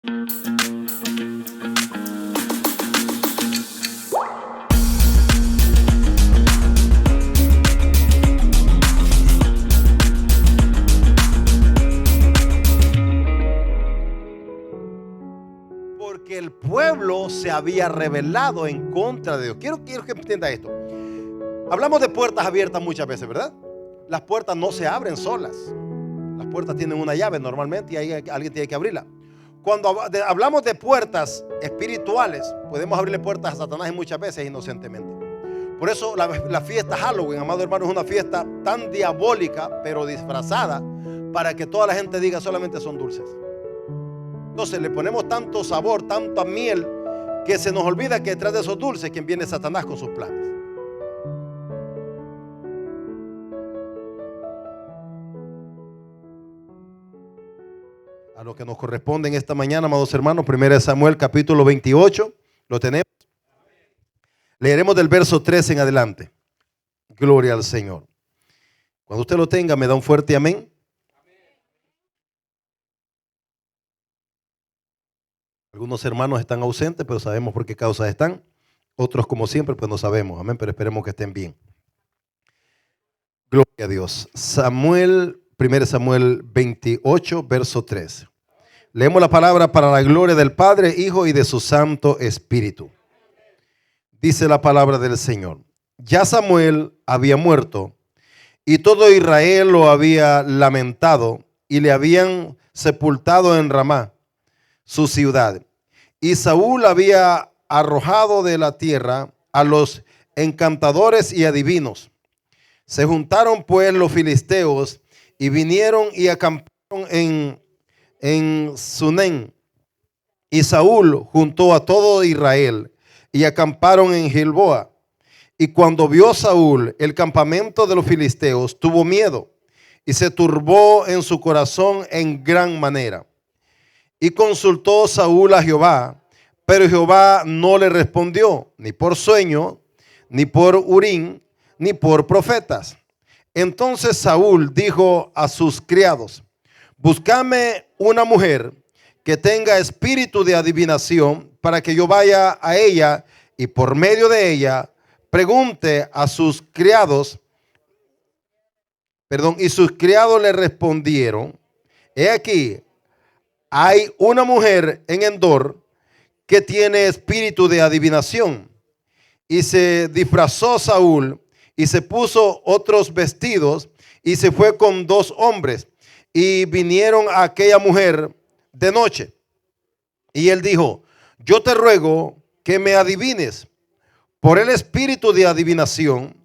Porque el pueblo se había rebelado en contra de Dios. Quiero que entienda esto. Hablamos de puertas abiertas muchas veces, ¿verdad? Las puertas no se abren solas. Las puertas tienen una llave normalmente y ahí alguien tiene que abrirla. Cuando hablamos de puertas espirituales, podemos abrirle puertas a Satanás muchas veces inocentemente. Por eso la fiesta Halloween, amado hermano, es una fiesta tan diabólica, pero disfrazada, para que toda la gente diga solamente son dulces. Entonces le ponemos tanto sabor, tanta miel, que se nos olvida que detrás de esos dulces quien viene es Satanás con sus planes. A lo que nos corresponde en esta mañana, amados hermanos, 1 Samuel capítulo 28, lo tenemos. Leeremos del verso 3 en adelante. Gloria al Señor. Cuando usted lo tenga, me da un fuerte amén. Algunos hermanos están ausentes, pero sabemos por qué causas están. Otros, como siempre, pues no sabemos. Amén, pero esperemos que estén bien. Gloria a Dios. 1 Samuel 28, verso 3. Leemos la palabra para la gloria del Padre, Hijo y de su Santo Espíritu. Dice la palabra del Señor. Ya Samuel había muerto y todo Israel lo había lamentado y le habían sepultado en Ramá, su ciudad. Y Saúl había arrojado de la tierra a los encantadores y adivinos. Se juntaron pues los filisteos y vinieron y acamparon en Sunem. Y Saúl juntó a todo Israel y acamparon en Gilboa. Y cuando vio Saúl el campamento de los filisteos, tuvo miedo y se turbó en su corazón en gran manera. Y consultó Saúl a Jehová, pero Jehová no le respondió, ni por sueño, ni por Urim, ni por profetas. Entonces Saúl dijo a sus criados: buscadme una mujer que tenga espíritu de adivinación, para que yo vaya a ella y por medio de ella pregunte a sus criados. Y sus criados le respondieron: he aquí, hay una mujer en Endor que tiene espíritu de adivinación. Y se disfrazó Saúl y se puso otros vestidos y se fue con 2 hombres y vinieron a aquella mujer de noche. Y él dijo: yo te ruego que me adivines por el espíritu de adivinación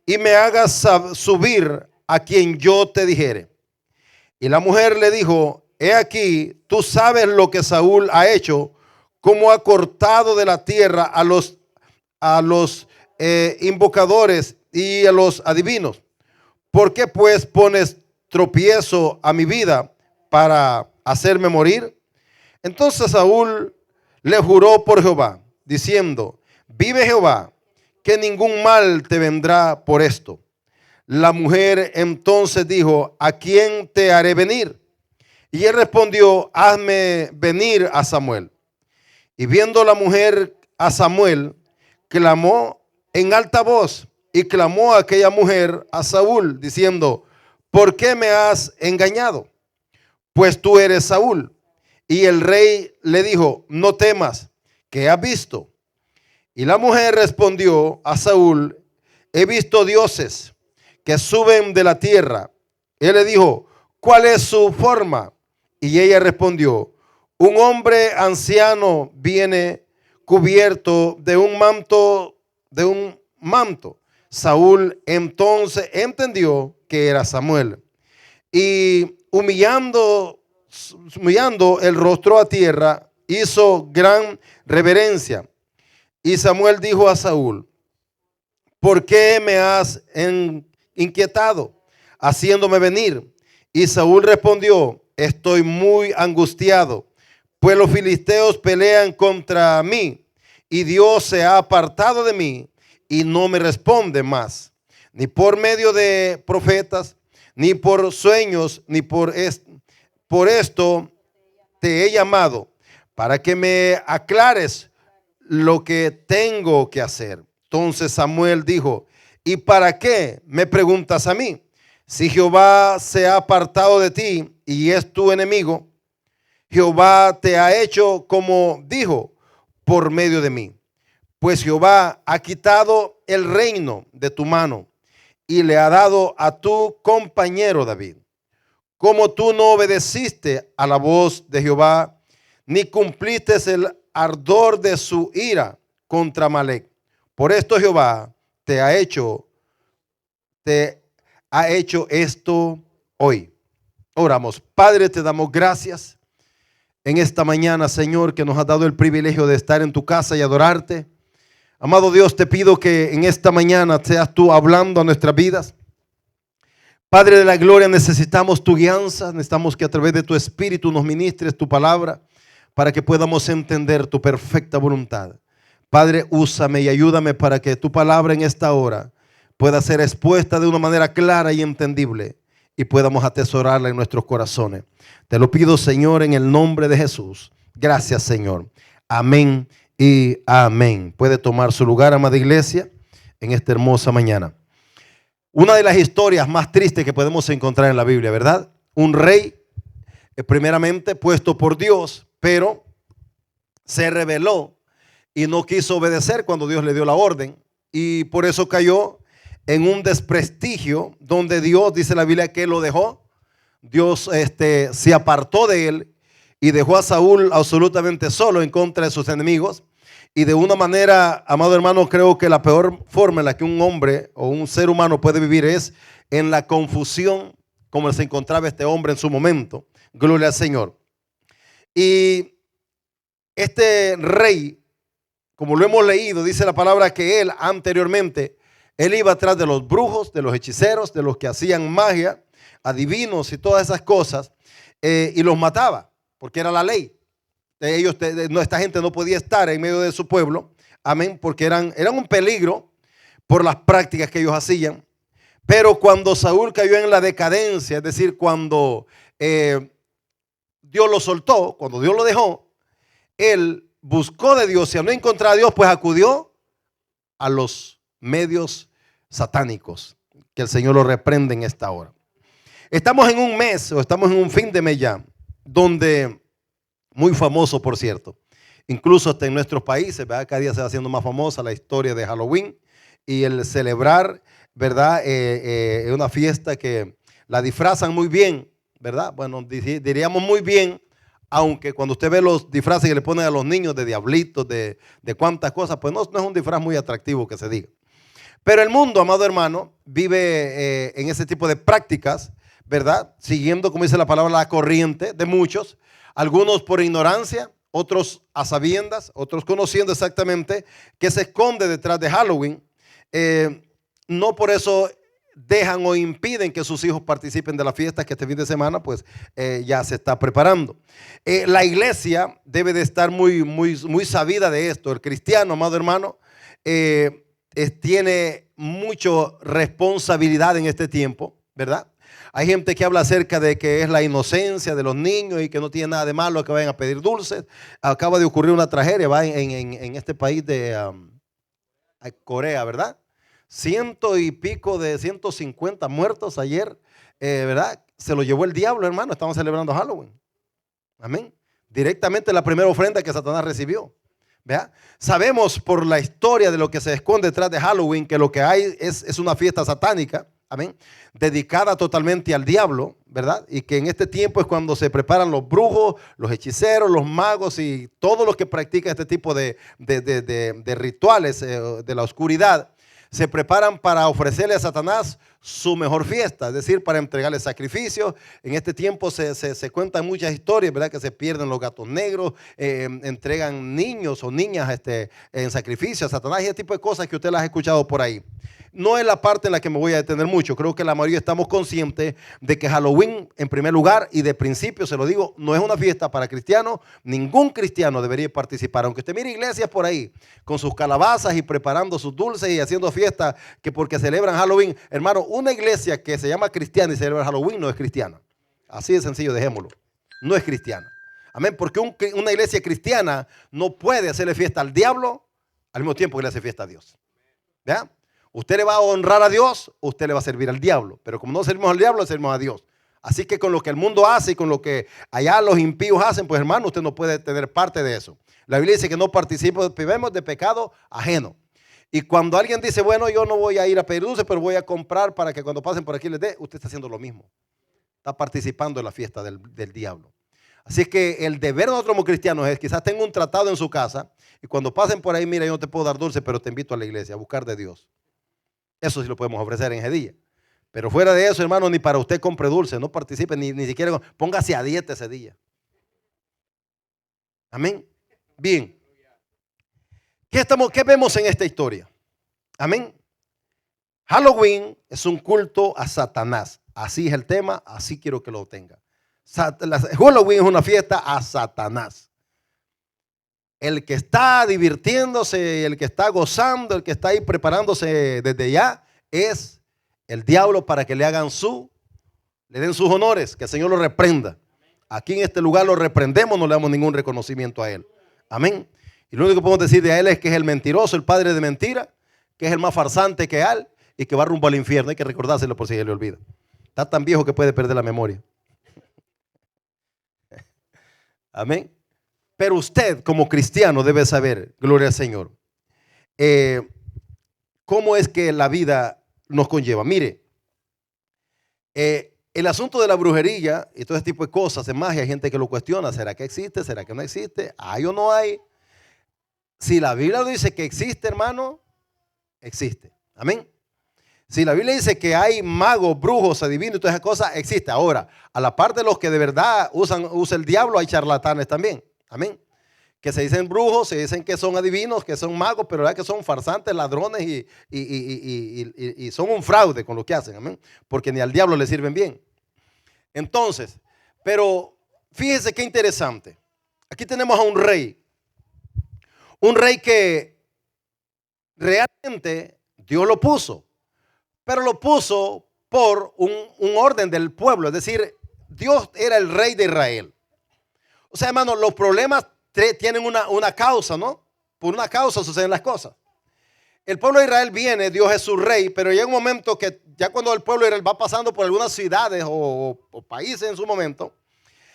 y me hagas subir a quien yo te dijere. Y la mujer le dijo: he aquí, tú sabes lo que Saúl ha hecho, cómo ha cortado de la tierra a los invocadores y a los adivinos. ¿Por qué pues pones tropiezo a mi vida para hacerme morir? Entonces Saúl le juró por Jehová, diciendo: vive Jehová, que ningún mal te vendrá por esto. La mujer entonces dijo: ¿a quién te haré venir? Y él respondió: hazme venir a Samuel. Y viendo la mujer a Samuel, clamó en alta voz, y clamó a aquella mujer a Saúl, diciendo: ¿por qué me has engañado? Pues tú eres Saúl. Y el rey le dijo: no temas, ¿qué has visto? Y la mujer respondió a Saúl: he visto dioses que suben de la tierra. Él le dijo: ¿cuál es su forma? Y ella respondió: un hombre anciano viene cubierto de un manto. Saúl entonces entendió que era Samuel, y humillando el rostro a tierra, hizo gran reverencia. Y Samuel dijo a Saúl: ¿por qué me has inquietado, haciéndome venir? Y Saúl respondió: estoy muy angustiado, pues los filisteos pelean contra mí, y Dios se ha apartado de mí y no me responde más, ni por medio de profetas, ni por sueños, ni por esto te he llamado, para que me aclares lo que tengo que hacer. Entonces Samuel dijo, ¿y para qué me preguntas a mí? Si Jehová se ha apartado de ti y es tu enemigo, Jehová te ha hecho como dijo por medio de mí. Pues Jehová ha quitado el reino de tu mano y le ha dado a tu compañero David. Como tú no obedeciste a la voz de Jehová, ni cumpliste el ardor de su ira contra Amalec. Por esto Jehová te ha hecho esto hoy. Oramos. Padre, te damos gracias en esta mañana, Señor, que nos has dado el privilegio de estar en tu casa y adorarte. Amado Dios, te pido que en esta mañana seas tú hablando a nuestras vidas. Padre de la gloria, necesitamos tu guianza, necesitamos que a través de tu Espíritu nos ministres tu palabra para que podamos entender tu perfecta voluntad. Padre, úsame y ayúdame para que tu palabra en esta hora pueda ser expuesta de una manera clara y entendible y podamos atesorarla en nuestros corazones. Te lo pido, Señor, en el nombre de Jesús. Gracias, Señor. Amén y amén. Puede tomar su lugar, amada iglesia, en esta hermosa mañana. Una de las historias más tristes que podemos encontrar en la Biblia, ¿verdad? Un rey, primeramente puesto por Dios, pero se rebeló y no quiso obedecer cuando Dios le dio la orden. Y por eso cayó en un desprestigio donde Dios, dice la Biblia, que lo dejó. Dios se apartó de él y dejó a Saúl absolutamente solo en contra de sus enemigos. Y de una manera, amado hermano, creo que la peor forma en la que un hombre o un ser humano puede vivir es en la confusión como se encontraba este hombre en su momento. Gloria al Señor. Y este rey, como lo hemos leído, dice la palabra que él anteriormente, él iba atrás de los brujos, de los hechiceros, de los que hacían magia, adivinos y todas esas cosas, y los mataba, porque era la ley. Esta gente no podía estar en medio de su pueblo, amén, porque eran un peligro por las prácticas que ellos hacían. Pero cuando Saúl cayó en la decadencia, es decir, cuando Dios lo soltó, cuando Dios lo dejó, él buscó de Dios y al no encontrar a Dios, pues acudió a los medios satánicos. Que el Señor lo reprende en esta hora. Estamos en un mes, o estamos en un fin de mes ya, donde, muy famoso por cierto, incluso hasta en nuestros países, ¿verdad? Cada día se va haciendo más famosa la historia de Halloween y el celebrar, ¿verdad? Una fiesta que la disfrazan muy bien, ¿verdad? Bueno, diríamos muy bien, aunque cuando usted ve los disfraces que le ponen a los niños de diablitos, de cuantas cosas, pues no es un disfraz muy atractivo que se diga. Pero el mundo, amado hermano, vive en ese tipo de prácticas, ¿verdad? Siguiendo, como dice la palabra, la corriente de muchos, algunos por ignorancia, otros a sabiendas, otros conociendo exactamente qué se esconde detrás de Halloween. No por eso dejan o impiden que sus hijos participen de las fiestas que este fin de semana pues ya se está preparando. La iglesia debe de estar muy sabida de esto. El cristiano, amado hermano, tiene mucha responsabilidad en este tiempo, ¿verdad? Hay gente que habla acerca de que es la inocencia de los niños y que no tiene nada de malo que vayan a pedir dulces. Acaba de ocurrir una tragedia, ¿va? En este país de Corea, ¿verdad? 150 muertos ayer, ¿verdad? Se lo llevó el diablo, hermano. Estaban celebrando Halloween. Amén. Directamente la primera ofrenda que Satanás recibió. ¿Vea? Sabemos por la historia de lo que se esconde detrás de Halloween que lo que hay es una fiesta satánica, amén, dedicada totalmente al diablo, ¿verdad? Y que en este tiempo es cuando se preparan los brujos, los hechiceros, los magos y todos los que practican este tipo de rituales de la oscuridad. Se preparan para ofrecerle a Satanás su mejor fiesta, es decir, para entregarle sacrificios. En este tiempo se cuentan muchas historias, ¿verdad? Que se pierden los gatos negros, entregan niños o niñas en sacrificio a Satanás y ese tipo de cosas que usted las ha escuchado por ahí. No es la parte en la que me voy a detener mucho. Creo que la mayoría estamos conscientes de que Halloween, en primer lugar, y de principio se lo digo, no es una fiesta para cristianos. Ningún cristiano debería participar. Aunque usted mire iglesias por ahí con sus calabazas y preparando sus dulces y haciendo fiestas que porque celebran Halloween. Hermano, una iglesia que se llama cristiana y celebra Halloween no es cristiana. Así de sencillo, dejémoslo. No es cristiana. Amén, porque una iglesia cristiana no puede hacerle fiesta al diablo al mismo tiempo que le hace fiesta a Dios. ¿Ya? Usted le va a honrar a Dios, usted le va a servir al diablo. Pero como no servimos al diablo, le servimos a Dios. Así que con lo que el mundo hace y con lo que allá los impíos hacen, pues hermano, usted no puede tener parte de eso. La Biblia dice que no participemos de pecado ajeno. Y cuando alguien dice, bueno, yo no voy a ir a pedir dulce, pero voy a comprar para que cuando pasen por aquí les dé, usted está haciendo lo mismo. Está participando en la fiesta del diablo. Así que el deber de nosotros como cristianos es, quizás tenga un tratado en su casa y cuando pasen por ahí, mira, yo no te puedo dar dulce, pero te invito a la iglesia a buscar de Dios. Eso sí lo podemos ofrecer en ese día. Pero fuera de eso, hermano, ni para usted compre dulce, no participe, ni siquiera póngase a dieta ese día. Amén. Bien. ¿Qué vemos en esta historia? Amén. Halloween es un culto a Satanás. Así es el tema, así quiero que lo tenga. Halloween es una fiesta a Satanás. El que está divirtiéndose, el que está gozando, el que está ahí preparándose desde ya, es el diablo para que le den sus honores, que el Señor lo reprenda. Aquí en este lugar lo reprendemos, no le damos ningún reconocimiento a él. Amén. Y lo único que podemos decir de él es que es el mentiroso, el padre de mentira, que es el más farsante que él y que va rumbo al infierno. Hay que recordárselo por si se le olvida. Está tan viejo que puede perder la memoria. Amén. Pero usted como cristiano debe saber, gloria al Señor, cómo es que la vida nos conlleva. Mire, el asunto de la brujería y todo ese tipo de cosas, de magia, hay gente que lo cuestiona. ¿Será que existe? ¿Será que no existe? ¿Hay o no hay? Si la Biblia dice que existe, hermano, existe. Amén. Si la Biblia dice que hay magos, brujos, adivinos y todas esas cosas, existe. Ahora, a la parte de los que de verdad usa el diablo, hay charlatanes también. Amén. Que se dicen brujos, se dicen que son adivinos, que son magos, pero la verdad que son farsantes, ladrones y son un fraude con lo que hacen. Amén. Porque ni al diablo le sirven bien. Entonces, pero fíjese qué interesante. Aquí tenemos a un rey. Un rey que realmente Dios lo puso, pero lo puso por un orden del pueblo. Es decir, Dios era el rey de Israel. O sea, hermano, los problemas tienen una causa, ¿no? Por una causa suceden las cosas. El pueblo de Israel viene, Dios es su rey, pero llega un momento que ya cuando el pueblo de Israel va pasando por algunas ciudades o países en su momento,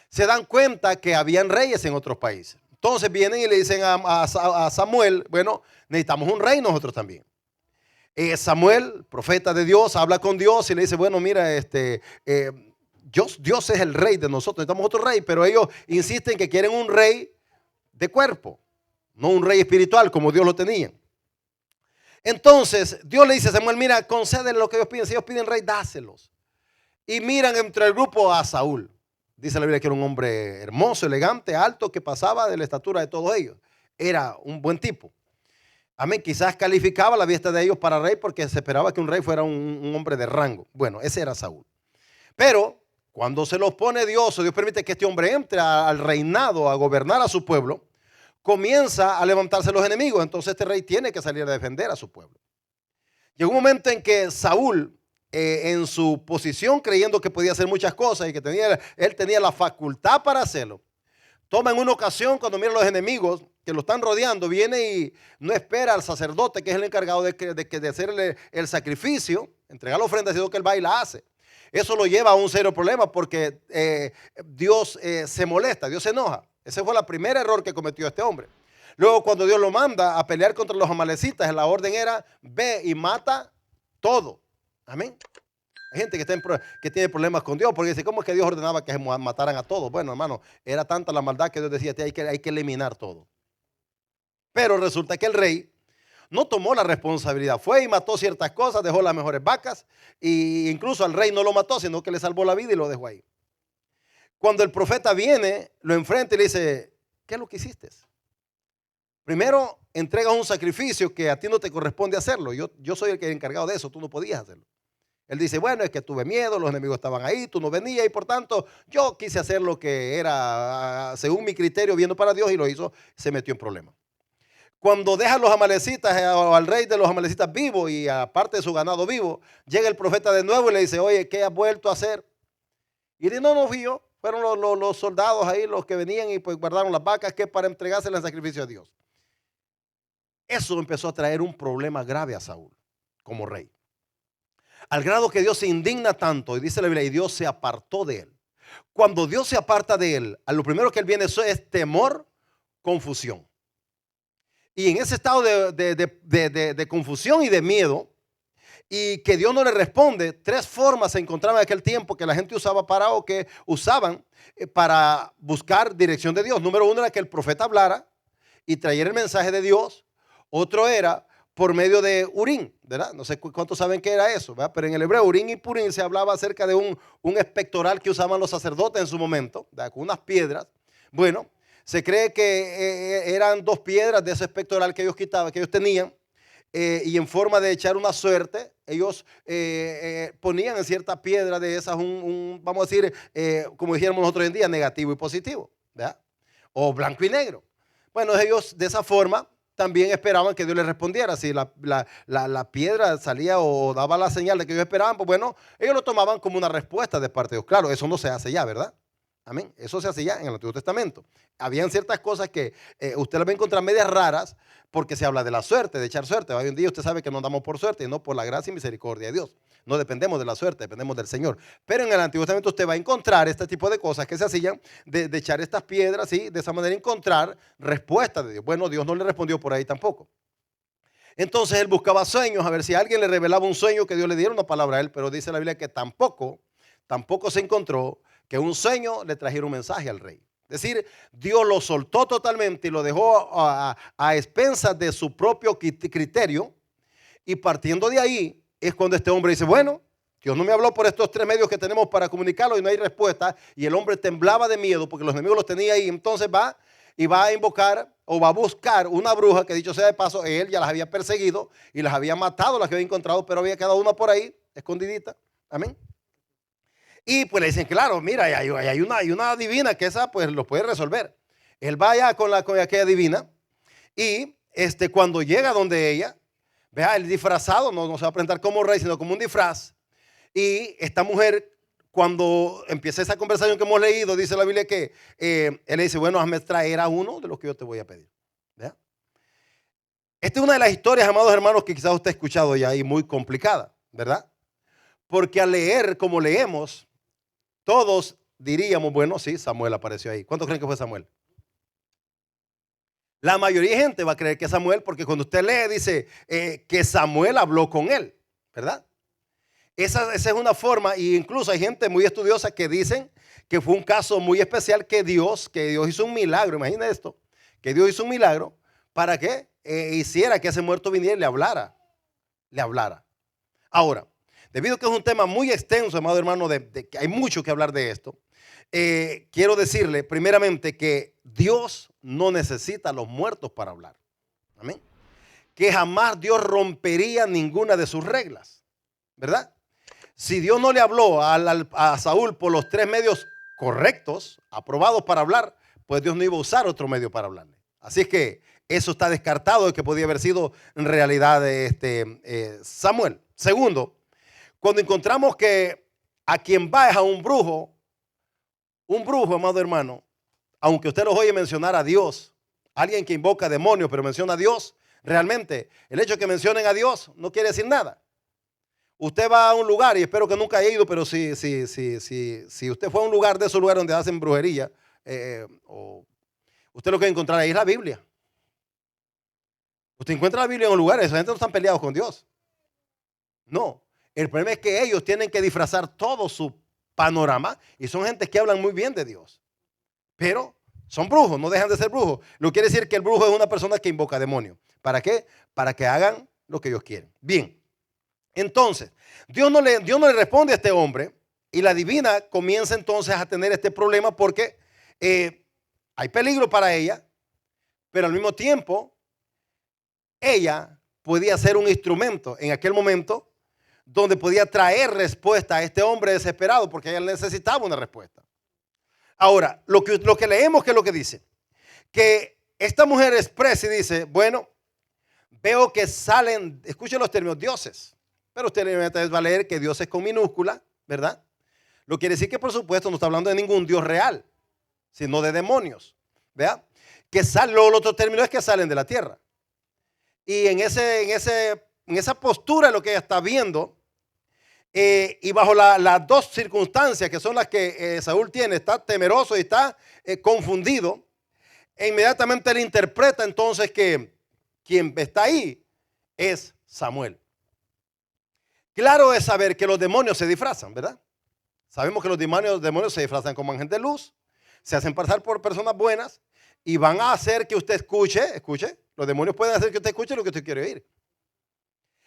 se dan cuenta que habían reyes en otros países. Entonces vienen y le dicen a Samuel, bueno, necesitamos un rey nosotros también. Samuel, profeta de Dios, habla con Dios y le dice, bueno, mira, Dios es el rey de nosotros, necesitamos otro rey, pero ellos insisten que quieren un rey de cuerpo, no un rey espiritual como Dios lo tenía. Entonces Dios le dice a Samuel, mira, concédenle lo que ellos piden, si ellos piden rey, dáselos. Y miran entre el grupo a Saúl. Dice la Biblia que era un hombre hermoso, elegante, alto, que pasaba de la estatura de todos ellos. Era un buen tipo. Amén. Quizás calificaba la vista de ellos para rey porque se esperaba que un rey fuera un hombre de rango. Bueno, ese era Saúl. Pero cuando se los pone Dios, o Dios permite que este hombre entre al reinado, a gobernar a su pueblo, comienza a levantarse los enemigos. Entonces este rey tiene que salir a defender a su pueblo. Llegó un momento en que Saúl, en su posición, creyendo que podía hacer muchas cosas y que él tenía la facultad para hacerlo, toma en una ocasión, cuando mira a los enemigos que lo están rodeando, viene y no espera al sacerdote, que es el encargado de hacerle el sacrificio, entregar la ofrenda, sino que él va y la hace. Eso lo lleva a un serio problema porque Dios se molesta, Dios se enoja. Ese fue el primer error que cometió este hombre. Luego, cuando Dios lo manda a pelear contra los amalecitas, la orden era, ve y mata todo. Amén. Hay gente que tiene problemas con Dios porque dice, ¿cómo es que Dios ordenaba que se mataran a todos? Bueno, hermano, era tanta la maldad que Dios decía, hay que eliminar todo. Pero resulta que el rey no tomó la responsabilidad. Fue y mató ciertas cosas, dejó las mejores vacas e incluso al rey no lo mató, sino que le salvó la vida y lo dejó ahí. Cuando el profeta viene, lo enfrenta y le dice, ¿qué es lo que hiciste? Primero, entregas un sacrificio que a ti no te corresponde hacerlo. Yo soy el que es encargado de eso, tú no podías hacerlo. Él dice, bueno, es que tuve miedo, los enemigos estaban ahí, tú no venías y por tanto yo quise hacer lo que era según mi criterio viendo para Dios y lo hizo, se metió en problemas. Cuando dejan los amalecitas al rey de los amalecitas vivo y aparte de su ganado vivo, llega el profeta de nuevo y le dice, oye, ¿qué has vuelto a hacer? Y dice, no fui yo, Fueron los soldados ahí los que venían y pues guardaron las vacas que para entregárselas en sacrificio a Dios. Eso empezó a traer un problema grave a Saúl como rey. Al grado que Dios se indigna tanto, y dice la Biblia, y Dios se apartó de él. Cuando Dios se aparta de él, a lo primero que él viene es temor, confusión. Y en ese estado de confusión y de miedo, y que Dios no le responde, tres formas se encontraban en aquel tiempo que la gente usaba para, o que usaban para buscar dirección de Dios. Número uno era que el profeta hablara y trayera el mensaje de Dios. Otro era por medio de Urim, ¿verdad? No sé cuántos saben qué era eso, ¿verdad? Pero en el hebreo Urim y Purim se hablaba acerca de un espectoral que usaban los sacerdotes en su momento, ¿verdad? Con unas piedras. Bueno, se cree que eran dos piedras de ese espectoral que ellos quitaban, que ellos tenían, y en forma de echar una suerte, ellos ponían en cierta piedra de esas vamos a decir, como dijéramos nosotros hoy en día, negativo y positivo, ¿verdad? O blanco y negro. Bueno, ellos de esa forma también esperaban que Dios les respondiera. Si la piedra salía o daba la señal de que ellos esperaban, pues bueno, ellos lo tomaban como una respuesta de parte de Dios. Claro, eso no se hace ya, ¿verdad? Amén. Eso se hacía en el Antiguo Testamento. Habían ciertas cosas que usted las va a encontrar medias raras porque se habla de la suerte, de echar suerte. Hoy en día usted sabe que no andamos por suerte y no por la gracia y misericordia de Dios. No dependemos de la suerte, dependemos del Señor. Pero en el Antiguo Testamento usted va a encontrar este tipo de cosas que se hacían de echar estas piedras y de esa manera encontrar respuesta de Dios. Bueno, Dios no le respondió por ahí tampoco. Entonces él buscaba sueños, a ver si alguien le revelaba un sueño, que Dios le diera una palabra a él, pero dice la Biblia que tampoco se encontró que un sueño le trajera un mensaje al rey. Es decir, Dios lo soltó totalmente y lo dejó a expensas de su propio criterio, y partiendo de ahí es cuando este hombre dice, bueno, Dios no me habló por estos tres medios que tenemos para comunicarlo y no hay respuesta, y el hombre temblaba de miedo porque los enemigos los tenía ahí. Entonces va y va a invocar o va a buscar una bruja que, dicho sea de paso, él ya las había perseguido y las había matado, las que había encontrado, pero había quedado una por ahí escondidita. Amén. Y pues le dicen, claro, mira, hay una divina que esa pues lo puede resolver. Él va allá con aquella divina, y cuando llega donde ella, vea, el disfrazado no se va a presentar como rey, sino como un disfraz. Y esta mujer, cuando empieza esa conversación que hemos leído, dice la Biblia que él le dice, bueno, hazme traer a uno de los que yo te voy a pedir. ¿Vea? Esta es una de las historias, amados hermanos, que quizás usted ha escuchado ya y muy complicada, ¿verdad? Porque al leer como leemos, todos diríamos, bueno, sí, Samuel apareció ahí. ¿Cuántos creen que fue Samuel? La mayoría de gente va a creer que es Samuel, porque cuando usted lee dice que Samuel habló con él, ¿verdad? Esa es una forma, y incluso hay gente muy estudiosa que dicen que fue un caso muy especial que Dios hizo un milagro. Imagina esto, que Dios hizo un milagro para que hiciera que ese muerto viniera y le hablara. Ahora, debido a que es un tema muy extenso, amado hermano, de que hay mucho que hablar de esto, quiero decirle primeramente que Dios no necesita a los muertos para hablar. Amén. Que jamás Dios rompería ninguna de sus reglas, ¿verdad? Si Dios no le habló a Saúl por los tres medios correctos, aprobados para hablar, pues Dios no iba a usar otro medio para hablarle. Así es que eso está descartado de que podía haber sido en realidad Samuel. Segundo, cuando encontramos que a quien va es a un brujo, amado hermano, aunque usted los oye mencionar a Dios, alguien que invoca demonios pero menciona a Dios, realmente el hecho de que mencionen a Dios no quiere decir nada. Usted va a un lugar, y espero que nunca haya ido, pero si usted fue a un lugar de esos lugares donde hacen brujería, usted lo que va a encontrar ahí es la Biblia. Usted encuentra la Biblia en un lugar, esa gente no están peleados con Dios. No, el problema es que ellos tienen que disfrazar todo su panorama, y son gente que hablan muy bien de Dios, pero son brujos, no dejan de ser brujos. Lo que quiere decir que el brujo es una persona que invoca demonios. ¿Para qué? Para que hagan lo que ellos quieren. Bien. Entonces, Dios no le responde a este hombre, y la divina comienza entonces a tener este problema porque hay peligro para ella, pero al mismo tiempo ella podía ser un instrumento en aquel momento donde podía traer respuesta a este hombre desesperado, porque ella necesitaba una respuesta. Ahora, lo que leemos, que es lo que dice, que esta mujer expresa y dice, bueno, veo que salen, escuchen los términos, dioses. Pero usted va a leer que Dios es con minúscula, ¿verdad? Lo quiere decir que, por supuesto, no está hablando de ningún Dios real, sino de demonios. ¿Vea? Que salen, el otro término es que salen de la tierra. Y en esa postura lo que ella está viendo, y bajo las dos circunstancias que son las que Saúl tiene, está temeroso y está confundido, e inmediatamente él interpreta entonces que quien está ahí es Samuel. Claro es saber que los demonios se disfrazan, ¿verdad? Sabemos que los demonios se disfrazan como ángeles de luz, se hacen pasar por personas buenas y van a hacer que usted escuche, los demonios pueden hacer que usted escuche lo que usted quiere oír.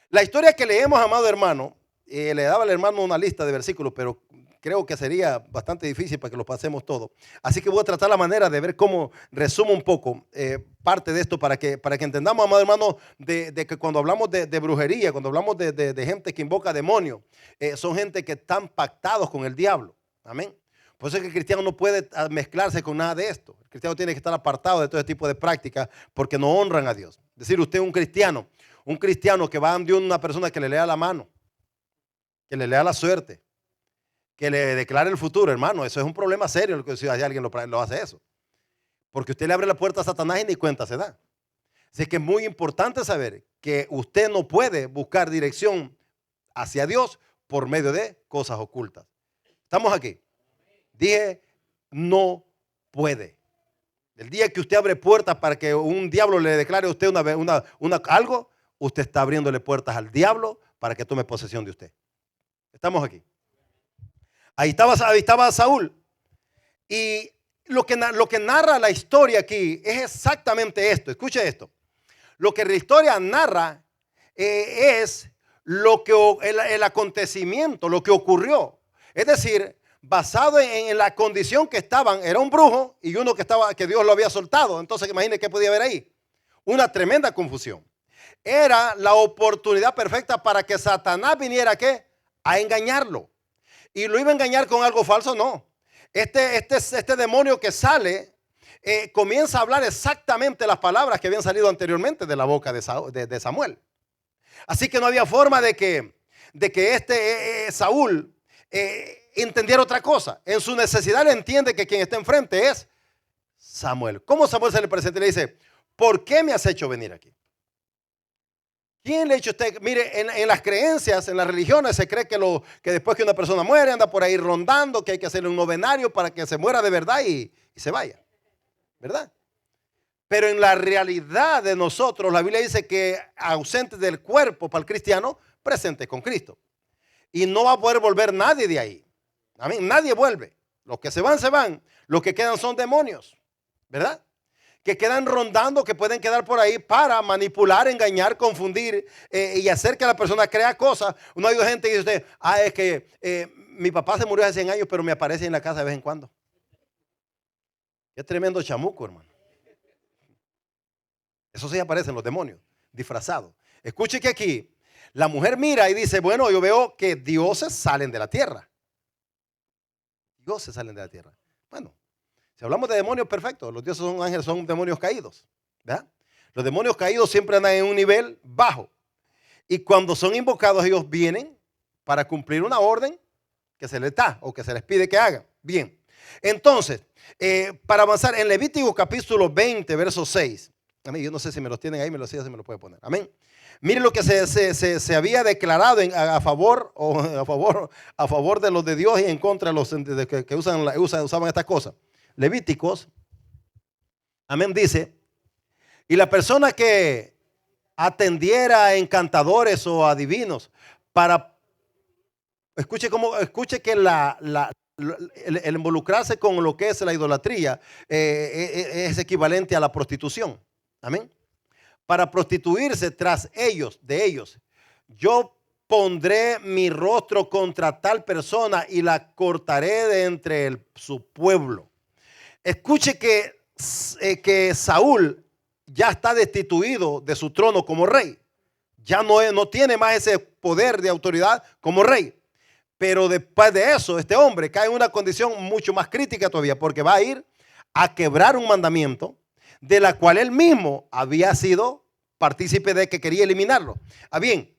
La historia que leemos, amado hermano, le daba al hermano una lista de versículos, pero creo que sería bastante difícil para que lo pasemos todo. Así que voy a tratar la manera de ver cómo resumo un poco parte de esto para que entendamos, amado hermano, de que cuando hablamos de brujería, cuando hablamos de gente que invoca demonios, son gente que están pactados con el diablo. Amén. Por eso es que el cristiano no puede mezclarse con nada de esto. El cristiano tiene que estar apartado de todo este tipo de prácticas porque no honran a Dios. Es decir, usted es un cristiano que va ante una persona que le lea la mano, que le lea la suerte, que le declare el futuro, hermano, eso es un problema serio si alguien lo hace eso. Porque usted le abre la puerta a Satanás y ni cuenta se da. Así que es muy importante saber que usted no puede buscar dirección hacia Dios por medio de cosas ocultas. ¿Estamos aquí? Dije, no puede. El día que usted abre puertas para que un diablo le declare a usted algo, usted está abriéndole puertas al diablo para que tome posesión de usted. Estamos aquí. Ahí estaba Saúl. Y lo que narra la historia aquí es exactamente esto. Escuche esto. Lo que la historia narra es el acontecimiento, lo que ocurrió. Es decir, basado en la condición que estaban, era un brujo y uno que Dios lo había soltado. Entonces, imagine qué podía haber ahí. Una tremenda confusión. Era la oportunidad perfecta para que Satanás viniera a engañarlo. Y lo iba a engañar con algo falso, no. Este demonio que sale comienza a hablar exactamente las palabras que habían salido anteriormente de la boca de Samuel. Así que no había forma de que Saúl entendiera otra cosa. En su necesidad le entiende que quien está enfrente es Samuel. ¿Cómo Samuel se le presenta y le dice, ¿por qué me has hecho venir aquí? ¿Quién le ha hecho usted? Mire, en las creencias, en las religiones se cree que después que una persona muere anda por ahí rondando, que hay que hacerle un novenario para que se muera de verdad y se vaya, ¿verdad? Pero en la realidad de nosotros, la Biblia dice que ausente del cuerpo para el cristiano, presente con Cristo. Y no va a poder volver nadie de ahí. Amén. Nadie vuelve. Los que se van. Los que quedan son demonios, ¿verdad? Que quedan rondando, que pueden quedar por ahí para manipular, engañar, confundir y hacer que la persona crea cosas. Uno ha oído gente que dice, es que mi papá se murió hace 100 años, pero me aparece en la casa de vez en cuando. Qué tremendo chamuco, hermano. Eso sí aparecen los demonios, disfrazados. Escuche que aquí la mujer mira y dice, bueno, yo veo que dioses salen de la tierra. Dioses salen de la tierra. Bueno, si hablamos de demonios, perfecto. Los dioses son ángeles, son demonios caídos, ¿verdad? Los demonios caídos siempre andan en un nivel bajo. Y cuando son invocados, ellos vienen para cumplir una orden que se les da o que se les pide que hagan. Bien. Entonces, para avanzar en Levítico capítulo 20, verso 6. Amén. Yo no sé si me los tienen ahí, si me lo puede poner. Amén. Miren lo que se había declarado a favor de los de Dios y en contra de los que usaban estas cosas. Levíticos, amén, dice, y la persona que atendiera a encantadores o adivinos escuche que el involucrarse con lo que es la idolatría es equivalente a la prostitución, amén. Para prostituirse de ellos, yo pondré mi rostro contra tal persona y la cortaré de entre su pueblo. Escuche que Saúl ya está destituido de su trono como rey. Ya no tiene más ese poder de autoridad como rey. Pero después de eso, este hombre cae en una condición mucho más crítica todavía, porque va a ir a quebrar un mandamiento de la cual él mismo había sido partícipe de que quería eliminarlo. Bien,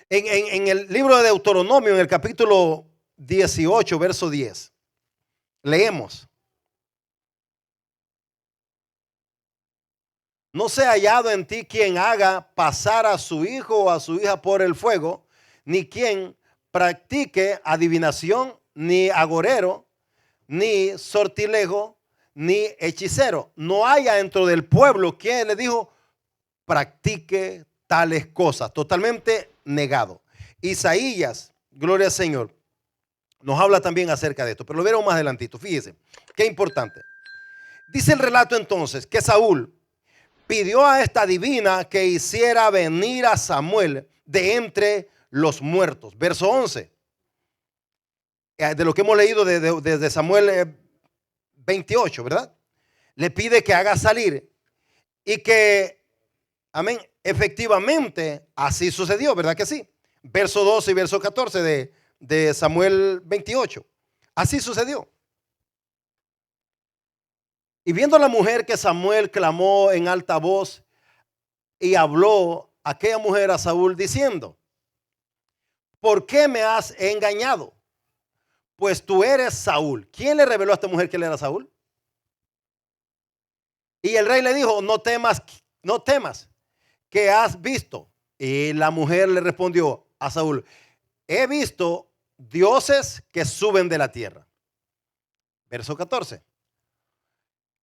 en el libro de Deuteronomio, en el capítulo 18, verso 10. Leemos. No sea hallado en ti quien haga pasar a su hijo o a su hija por el fuego, ni quien practique adivinación, ni agorero, ni sortilejo, ni hechicero. No haya dentro del pueblo quien le dijo practique tales cosas. Totalmente negado. Isaías, gloria al Señor, nos habla también acerca de esto, pero lo veremos más adelantito. Fíjese, qué importante. Dice el relato entonces que Saúl pidió a esta divina que hiciera venir a Samuel de entre los muertos. Verso 11. De lo que hemos leído desde Samuel 28, ¿verdad? Le pide que haga salir y que, amén, efectivamente así sucedió, ¿verdad que sí? Verso 12 y verso 14 de Samuel 28. Así sucedió. Y viendo a la mujer que Samuel clamó en alta voz y habló aquella mujer a Saúl diciendo: ¿por qué me has engañado? Pues tú eres Saúl. ¿Quién le reveló a esta mujer que él era Saúl? Y el rey le dijo: no temas, no temas, ¿qué has visto? Y la mujer le respondió a Saúl: he visto dioses que suben de la tierra. Verso 14.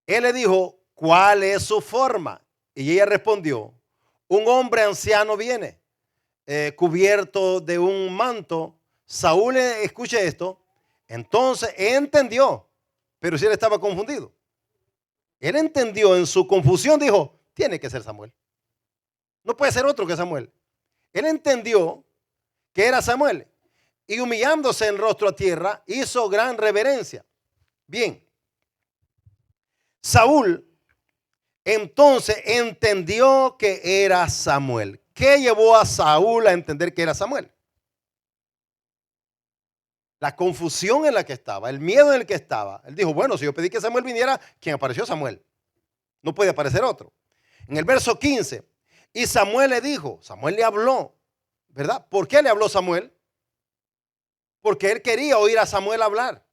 Él le dijo: ¿cuál es su forma? Y ella respondió: un hombre anciano viene, cubierto de un manto. Saúl, escuche esto. Entonces entendió, pero si él estaba confundido. Él entendió en su confusión, dijo: tiene que ser Samuel. No puede ser otro que Samuel. Él entendió que era Samuel y humillándose en rostro a tierra, hizo gran reverencia. Bien, Saúl entonces entendió que era Samuel. ¿Qué llevó a Saúl a entender que era Samuel? La confusión en la que estaba, el miedo en el que estaba. Él dijo: bueno, si yo pedí que Samuel viniera, ¿quién apareció? Samuel. No puede aparecer otro. En el verso 15, y Samuel le dijo, Samuel le habló, ¿verdad? ¿Por qué le habló Samuel? Porque él quería oír a Samuel hablar.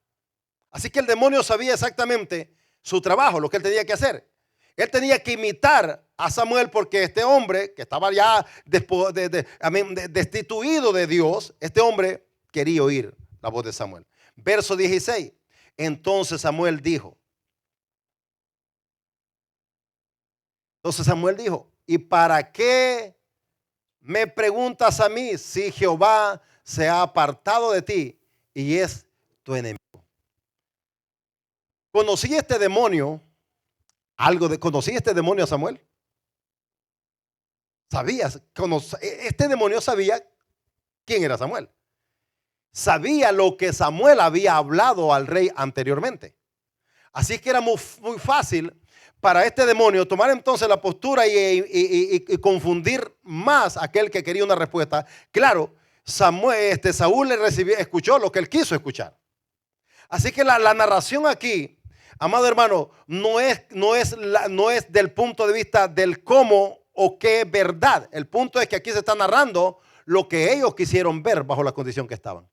Así que el demonio sabía exactamente su trabajo, lo que él tenía que hacer. Él tenía que imitar a Samuel porque este hombre que estaba ya destituido de Dios, este hombre quería oír la voz de Samuel. Verso 16. Entonces Samuel dijo. Entonces Samuel dijo: ¿y para qué me preguntas a mí si Jehová se ha apartado de ti y es tu enemigo? ¿Conocí este demonio? ¿Conocí este demonio a Samuel? ¿Sabías? Este demonio sabía quién era Samuel. Sabía lo que Samuel había hablado al rey anteriormente. Así que era muy fácil para este demonio tomar entonces la postura y confundir más a aquel que quería una respuesta. Claro, Saúl escuchó lo que él quiso escuchar. Así que la narración aquí, amado hermano, no es del punto de vista del cómo o qué verdad. El punto es que aquí se está narrando lo que ellos quisieron ver bajo la condición que estaban.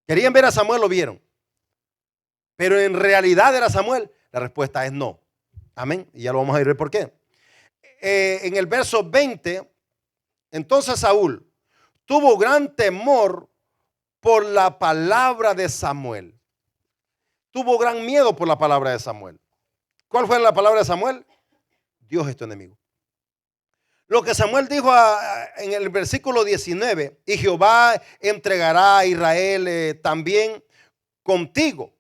Querían ver a Samuel, lo vieron. Pero en realidad era Samuel. La respuesta es no. Amén. Y ya lo vamos a ver por qué. En el verso 20, entonces Saúl tuvo gran temor por la palabra de Samuel. Tuvo gran miedo por la palabra de Samuel. ¿Cuál fue la palabra de Samuel? Dios es tu enemigo. Lo que Samuel dijo en el versículo 19, y Jehová entregará a Israel también contigo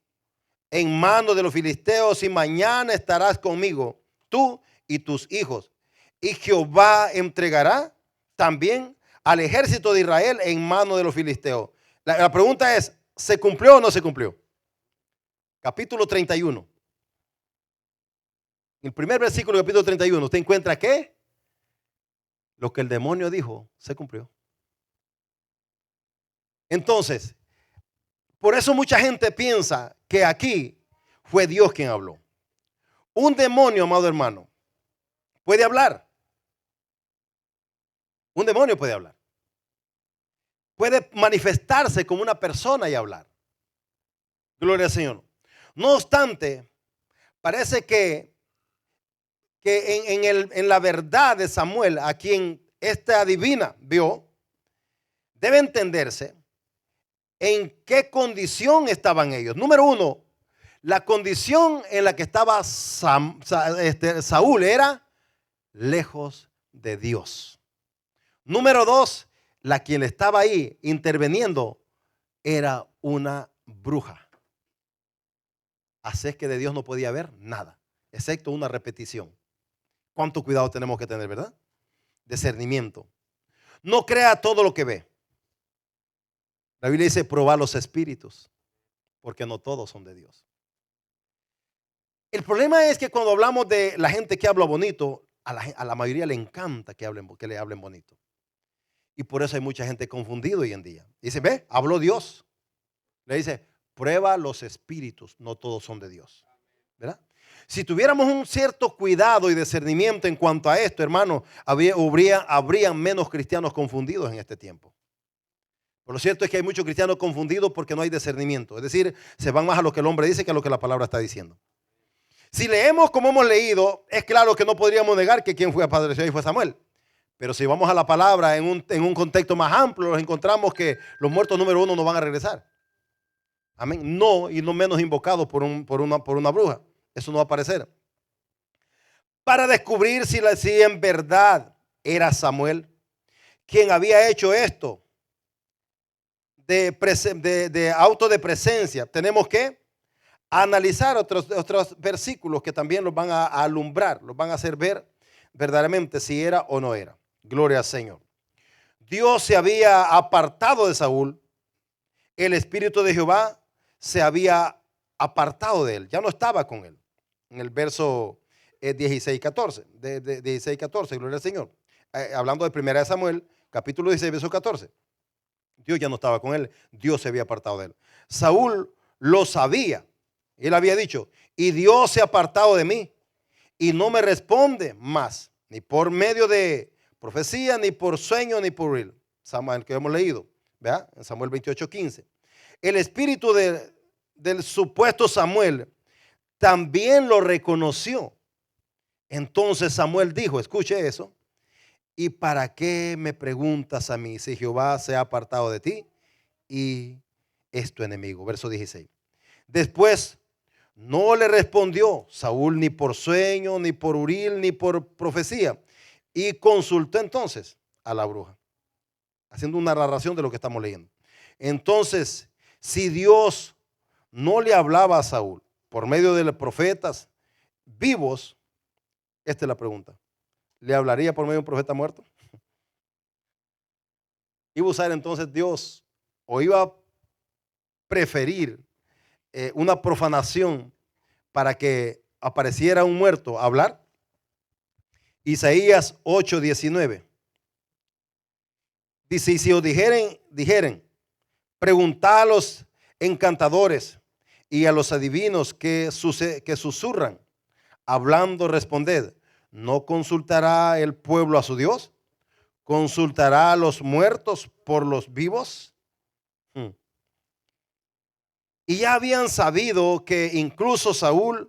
en mano de los filisteos, y mañana estarás conmigo, tú y tus hijos. Y Jehová entregará también al ejército de Israel en mano de los filisteos. La pregunta es, ¿se cumplió o no se cumplió? Capítulo 31. El primer versículo del capítulo 31, usted encuentra que lo que el demonio dijo se cumplió. Entonces, por eso mucha gente piensa que aquí fue Dios quien habló. Un demonio, amado hermano, puede hablar. Un demonio puede hablar. puede manifestarse como una persona y hablar. Gloria al Señor. No obstante, parece que en la verdad de Samuel, a quien esta adivina vio, debe entenderse en qué condición estaban ellos. Número uno, la condición en la que estaba Saúl era lejos de Dios. Número dos, la quien estaba ahí interviniendo era una bruja. Así es que de Dios no podía haber nada, excepto una repetición. ¿Cuánto cuidado tenemos que tener, verdad? Discernimiento. No crea todo lo que ve. La Biblia dice probar los espíritus, porque no todos son de Dios. El problema es que cuando hablamos de la gente que habla bonito, a la mayoría le encanta que le hablen bonito. Y por eso hay mucha gente confundida hoy en día. Dice, ve, habló Dios. Le dice, prueba los espíritus, no todos son de Dios. ¿Verdad? Si tuviéramos un cierto cuidado y discernimiento en cuanto a esto, hermano, habrían menos cristianos confundidos en este tiempo. Pero lo cierto es que hay muchos cristianos confundidos porque no hay discernimiento. Es decir, se van más a lo que el hombre dice que a lo que la palabra está diciendo. Si leemos como hemos leído, es claro que no podríamos negar que quien fue a Padre Señor fue Samuel. Pero si vamos a la palabra en un contexto más amplio, nos encontramos que los muertos número uno no van a regresar. Amén. No, y no menos invocados por una bruja. Eso no va a aparecer. Para descubrir si en verdad era Samuel quien había hecho esto de auto de presencia, tenemos que analizar otros versículos que también los van a alumbrar, los van a hacer ver verdaderamente si era o no era. Gloria al Señor. Dios se había apartado de Saúl. El Espíritu de Jehová se había apartado de él. Ya no estaba con él. En el verso 16 y 14. De 16 y 14, gloria al Señor. Hablando de 1 Samuel, capítulo 16, verso 14. Dios ya no estaba con él. Dios se había apartado de él. Saúl lo sabía. Él había dicho, y Dios se ha apartado de mí y no me responde más, ni por medio de profecía, ni por sueño, ni por él. Samuel, que hemos leído, ¿verdad? En Samuel 28:15. El espíritu del supuesto Samuel también lo reconoció. Entonces Samuel dijo, escuche eso, ¿y para qué me preguntas a mí si Jehová se ha apartado de ti y es tu enemigo? Verso 16. Después no le respondió Saúl ni por sueño, ni por Uril, ni por profecía. Y consultó entonces a la bruja, haciendo una narración de lo que estamos leyendo. Entonces, si Dios no le hablaba a Saúl por medio de los profetas vivos, esta es la pregunta, ¿le hablaría por medio de un profeta muerto? ¿Iba a usar entonces Dios o iba a preferir una profanación para que apareciera un muerto a hablar? Isaías 8:19 dice, y si os dijeren, preguntad a los encantadores y a los adivinos que susurran, hablando responded, ¿no consultará el pueblo a su Dios? ¿Consultará a los muertos por los vivos? Y ya habían sabido que incluso Saúl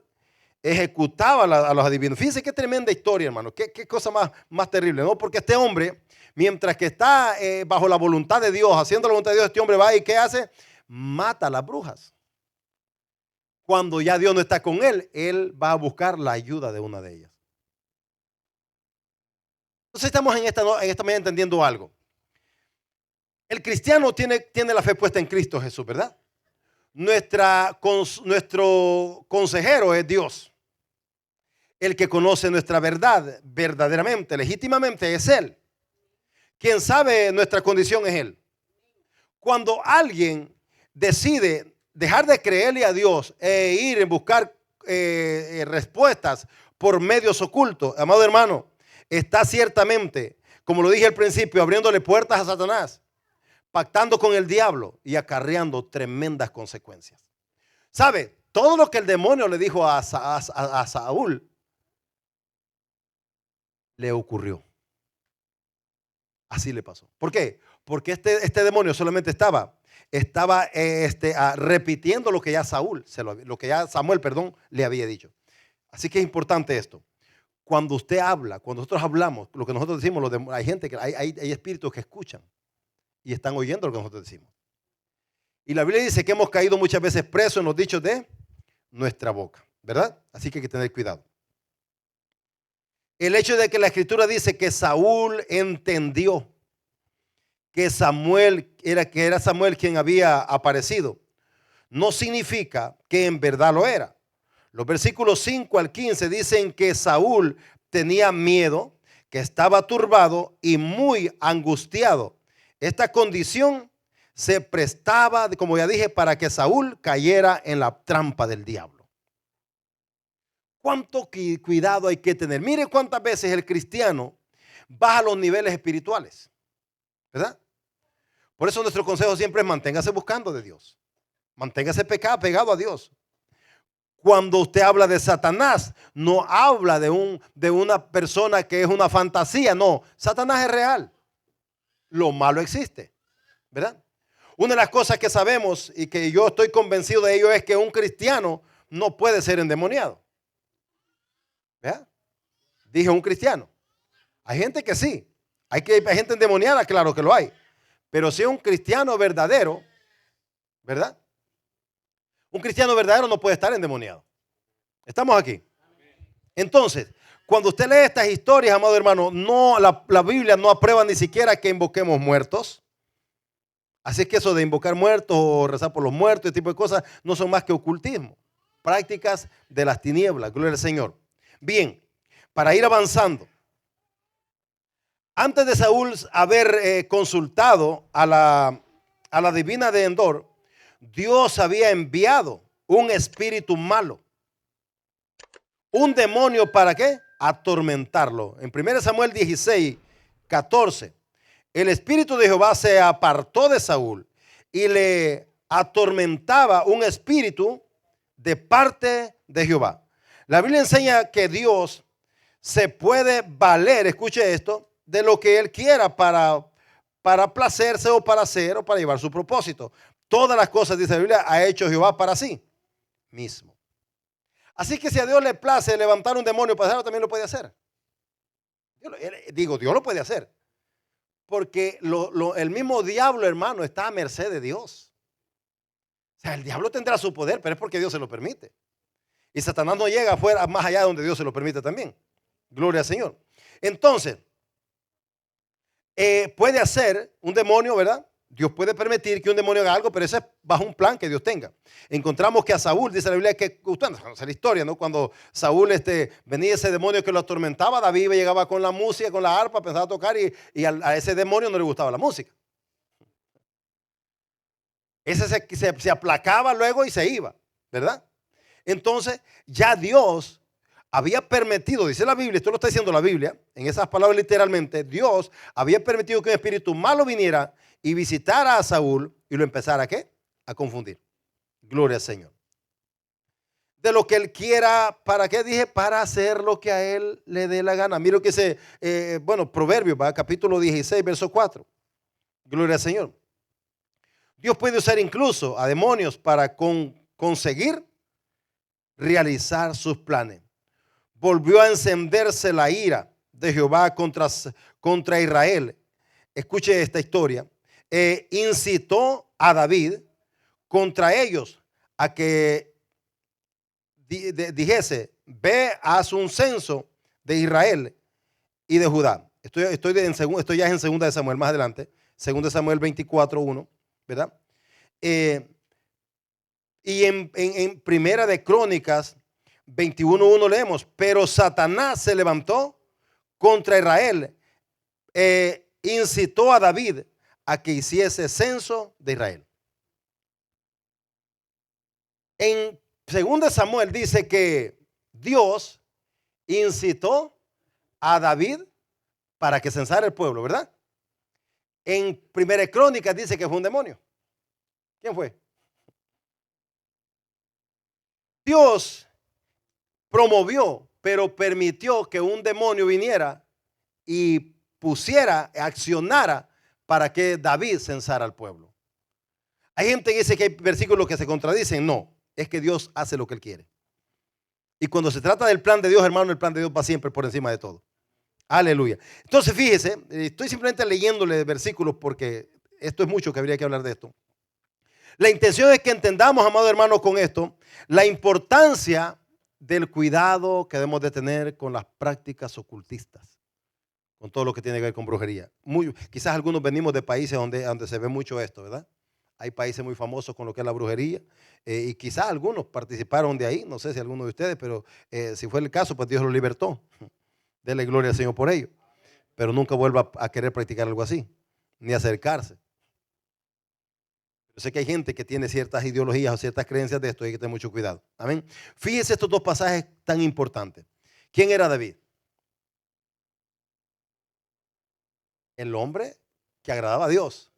ejecutaba a los adivinos. Fíjense qué tremenda historia, hermano. Qué cosa más terrible, ¿no? Porque este hombre, mientras que está bajo la voluntad de Dios, haciendo la voluntad de Dios, este hombre va y ¿qué hace? Mata a las brujas. Cuando ya Dios no está con él, él va a buscar la ayuda de una de ellas. Entonces estamos en esta mañana entendiendo algo. El cristiano tiene la fe puesta en Cristo Jesús, ¿verdad? Nuestro consejero es Dios. El que conoce nuestra verdad verdaderamente, legítimamente, es Él. Quien sabe nuestra condición es Él. Cuando alguien decide dejar de creerle a Dios e ir a buscar respuestas por medios ocultos, amado hermano, está ciertamente, como lo dije al principio, abriéndole puertas a Satanás, pactando con el diablo y acarreando tremendas consecuencias. ¿Sabe? Todo lo que el demonio le dijo a Saúl le ocurrió. Así le pasó. ¿Por qué? Porque este demonio solamente estaba repitiendo lo que ya lo que ya Samuel, perdón, le había dicho. Así que es importante esto. Cuando usted habla, cuando nosotros hablamos, lo que nosotros decimos, hay gente hay espíritus que escuchan y están oyendo lo que nosotros decimos. Y la Biblia dice que hemos caído muchas veces presos en los dichos de nuestra boca, ¿verdad? Así que hay que tener cuidado. El hecho de que la Escritura dice que Saúl entendió que era Samuel quien había aparecido, no significa que en verdad lo era. Los versículos 5 al 15 dicen que Saúl tenía miedo, que estaba turbado y muy angustiado. Esta condición se prestaba, como ya dije, para que Saúl cayera en la trampa del diablo. ¿Cuánto cuidado hay que tener? Mire cuántas veces el cristiano baja los niveles espirituales, ¿verdad? Por eso nuestro consejo siempre es manténgase buscando de Dios. Manténgase pegado a Dios. Cuando usted habla de Satanás, no habla de una persona que es una fantasía. No, Satanás es real. Lo malo existe, ¿verdad? Una de las cosas que sabemos y que yo estoy convencido de ello es que un cristiano no puede ser endemoniado. ¿Verdad? Dije un cristiano. Hay gente que sí. Hay gente endemoniada, claro que lo hay. Pero si es un cristiano verdadero, ¿verdad? Un cristiano verdadero no puede estar endemoniado. ¿Estamos aquí? Entonces, cuando usted lee estas historias, amado hermano, la Biblia no aprueba ni siquiera que invoquemos muertos. Así que eso de invocar muertos o rezar por los muertos, ese tipo de cosas, no son más que ocultismo. Prácticas de las tinieblas, gloria al Señor. Bien, para ir avanzando. Antes de Saúl haber consultado a la divina de Endor, Dios había enviado un espíritu malo. Un demonio, ¿para qué? Atormentarlo. En 1 Samuel 16, 14, el espíritu de Jehová se apartó de Saúl y le atormentaba un espíritu de parte de Jehová. La Biblia enseña que Dios se puede valer, escuche esto, de lo que Él quiera para placerse o para hacer o para llevar su propósito. Todas las cosas, dice la Biblia, ha hecho Jehová para sí mismo. Así que si a Dios le place levantar un demonio para hacerlo, también lo puede hacer. Dios lo puede hacer. Porque el mismo diablo, hermano, está a merced de Dios. O sea, el diablo tendrá su poder, pero es porque Dios se lo permite. Y Satanás no llega afuera, más allá de donde Dios se lo permite también. Gloria al Señor. Entonces, puede hacer un demonio, ¿verdad? Dios puede permitir que un demonio haga algo, pero ese es bajo un plan que Dios tenga. Encontramos que a Saúl, dice la Biblia, que usted conoce la historia, ¿no? Cuando Saúl venía ese demonio que lo atormentaba, David llegaba con la música, con la arpa, pensaba tocar y a ese demonio no le gustaba la música. Ese se aplacaba luego y se iba, ¿verdad? Entonces, ya Dios había permitido, dice la Biblia, esto lo está diciendo la Biblia, en esas palabras literalmente, Dios había permitido que un espíritu malo viniera y visitara a Saúl y lo empezara, ¿qué? A confundir. Gloria al Señor. De lo que Él quiera, ¿para qué? Dije, para hacer lo que a Él le dé la gana. Mira lo que dice, Proverbios, capítulo 16, verso 4. Gloria al Señor. Dios puede usar incluso a demonios para conseguir realizar sus planes. Volvió a encenderse la ira de Jehová contra Israel. Escuche esta historia. Incitó a David contra ellos a que dijese, ve, haz un censo de Israel y de Judá. Estoy ya en 2 de Samuel, más adelante, 2 de Samuel 24:1, ¿verdad? Y en Primera de Crónicas 21:1 leemos, pero Satanás se levantó contra Israel, incitó a David a que hiciese censo de Israel. En 2 de Samuel dice que Dios incitó a David para que censara el pueblo, ¿verdad? En Primera de Crónicas dice que fue un demonio. ¿Quién fue? Dios promovió, pero permitió que un demonio viniera y pusiera, accionara para que David censara al pueblo. Hay gente que dice que hay versículos que se contradicen. No, es que Dios hace lo que Él quiere. Y cuando se trata del plan de Dios, hermano, el plan de Dios va siempre por encima de todo. Aleluya. Entonces, fíjese, estoy simplemente leyéndole versículos porque esto es mucho que habría que hablar de esto. La intención es que entendamos, amado hermano, con esto, la importancia del cuidado que debemos de tener con las prácticas ocultistas, con todo lo que tiene que ver con brujería. Quizás algunos venimos de países donde se ve mucho esto, ¿verdad? Hay países muy famosos con lo que es la brujería y quizás algunos participaron de ahí, no sé si algunos de ustedes, pero si fue el caso, pues Dios los libertó. Dele gloria al Señor por ello. Pero nunca vuelva a querer practicar algo así, ni acercarse. Yo sé que hay gente que tiene ciertas ideologías o ciertas creencias de esto y hay que tener mucho cuidado. Amén. Fíjense estos dos pasajes tan importantes. ¿Quién era David? El hombre que agradaba a Dios.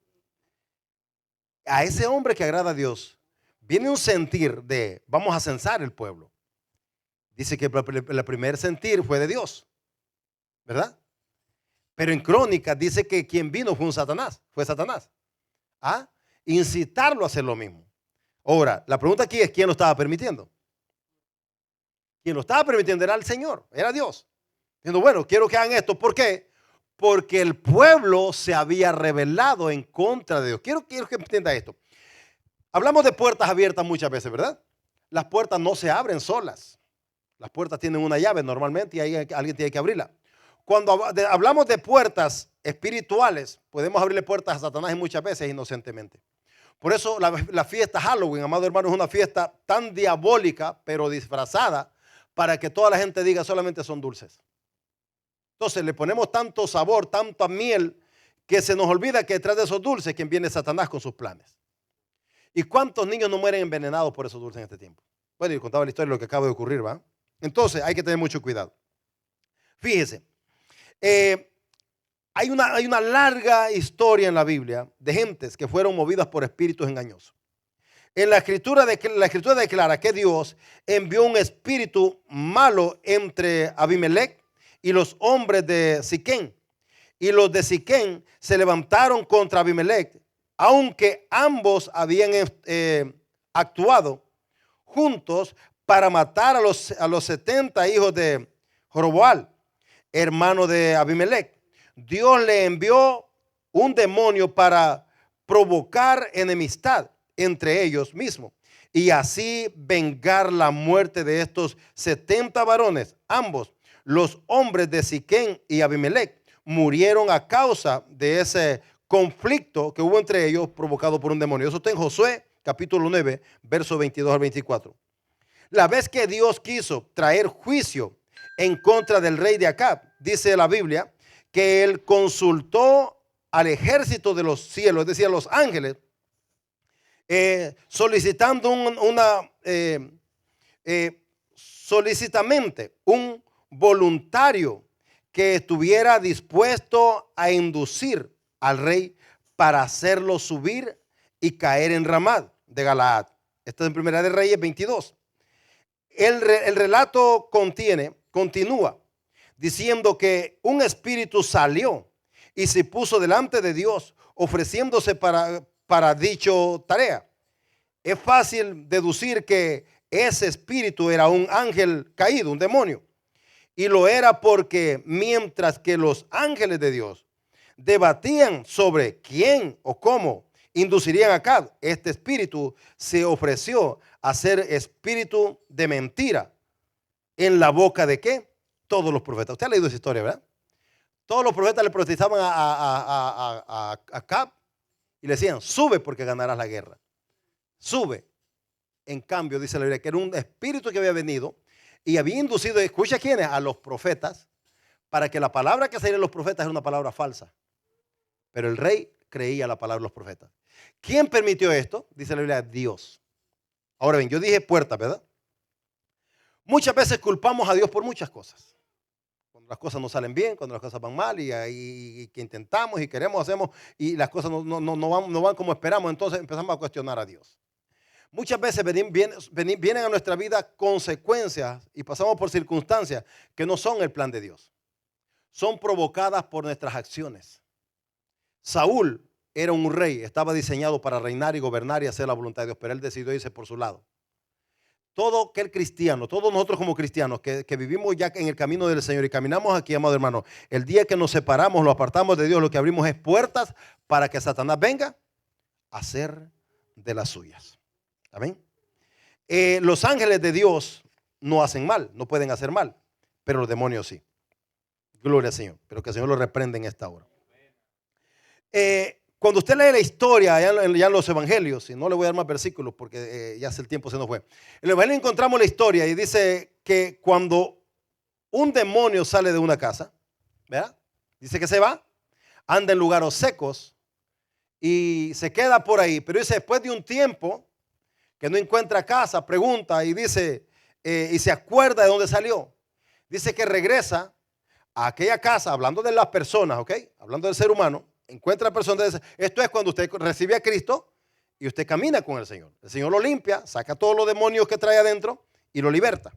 A ese hombre que agrada a Dios viene un sentir de vamos a censar el pueblo. Dice que el primer sentir fue de Dios, ¿verdad? Pero en Crónicas dice que quien vino fue Satanás. ¿Ah? Incitarlo a hacer lo mismo. Ahora, la pregunta aquí es ¿quién lo estaba permitiendo? Quien lo estaba permitiendo era el Señor, era Dios. Diciendo, bueno, quiero que hagan esto. ¿Por qué? Porque el pueblo se había rebelado en contra de Dios. Quiero que entienda esto. Hablamos de puertas abiertas muchas veces, ¿verdad? Las puertas no se abren solas. Las puertas tienen una llave normalmente y ahí alguien tiene que abrirla. Cuando hablamos de puertas espirituales, podemos abrirle puertas a Satanás muchas veces inocentemente. Por eso la fiesta Halloween, amado hermano, es una fiesta tan diabólica, pero disfrazada, para que toda la gente diga solamente son dulces. Entonces le ponemos tanto sabor, tanta miel, que se nos olvida que detrás de esos dulces quien viene es Satanás con sus planes. ¿Y cuántos niños no mueren envenenados por esos dulces en este tiempo? Bueno, y contaba la historia de lo que acaba de ocurrir, ¿va? Entonces hay que tener mucho cuidado. Fíjese, hay una larga historia en la Biblia de gentes que fueron movidas por espíritus engañosos. En la escritura declara que Dios envió un espíritu malo entre Abimelech y los hombres de Siquén. Y los de Siquén se levantaron contra Abimelech, aunque ambos habían actuado juntos para matar a los 70 hijos de Joroboam, hermano de Abimelech. Dios le envió un demonio para provocar enemistad entre ellos mismos y así vengar la muerte de estos 70 varones. Ambos, los hombres de Siquén y Abimelech, murieron a causa de ese conflicto que hubo entre ellos provocado por un demonio. Eso está en Josué capítulo 9, versos 22 al 24. La vez que Dios quiso traer juicio en contra del rey de Acab, dice la Biblia, que él consultó al ejército de los cielos, es decir, a los ángeles, solicitando solicitamente un voluntario que estuviera dispuesto a inducir al rey para hacerlo subir y caer en Ramad de Galaad. Esto es en Primera de Reyes 22. El relato continúa diciendo que un espíritu salió y se puso delante de Dios ofreciéndose para dicho tarea. Es fácil deducir que ese espíritu era un ángel caído, un demonio. Y lo era porque mientras que los ángeles de Dios debatían sobre quién o cómo inducirían a Acab, este espíritu se ofreció a ser espíritu de mentira en la boca de ¿qué? Todos los profetas. Usted ha leído esa historia, ¿verdad? Todos los profetas le profetizaban a Acab y le decían, sube porque ganarás la guerra. Sube. En cambio, dice la Biblia, que era un espíritu que había venido y había inducido, escucha quiénes, a los profetas, para que la palabra que salía de los profetas era una palabra falsa. Pero el rey creía la palabra de los profetas. ¿Quién permitió esto? Dice la Biblia, Dios. Ahora bien, yo dije puertas, ¿verdad? Muchas veces culpamos a Dios por muchas cosas. Cuando las cosas no salen bien, cuando las cosas van mal y que intentamos y queremos, hacemos y las cosas no van como esperamos, entonces empezamos a cuestionar a Dios. Muchas veces vienen a nuestra vida consecuencias y pasamos por circunstancias que no son el plan de Dios. son provocadas por nuestras acciones. Saúl era un rey, estaba diseñado para reinar y gobernar y hacer la voluntad de Dios, pero él decidió irse por su lado. Todo aquel cristiano, todos nosotros como cristianos que vivimos ya en el camino del Señor y caminamos aquí, amado hermano, el día que nos separamos, lo apartamos de Dios, lo que abrimos es puertas para que Satanás venga a hacer de las suyas. Amén. Los ángeles de Dios no hacen mal, no pueden hacer mal, pero los demonios sí. Gloria al Señor, pero que el Señor lo reprenda en esta hora. Cuando usted lee la historia ya en los evangelios, y no le voy a dar más versículos porque ya el tiempo se nos fue. En el evangelio encontramos la historia y dice que cuando un demonio sale de una casa, ¿verdad? Dice que se va, anda en lugares secos y se queda por ahí, pero dice después de un tiempo que no encuentra casa, pregunta y dice, y se acuerda de dónde salió. Dice que regresa a aquella casa, hablando de las personas, ¿ok? Hablando del ser humano. Encuentra a personas. Esto es cuando usted recibe a Cristo y usted camina con el Señor. El Señor lo limpia, saca todos los demonios que trae adentro y lo liberta.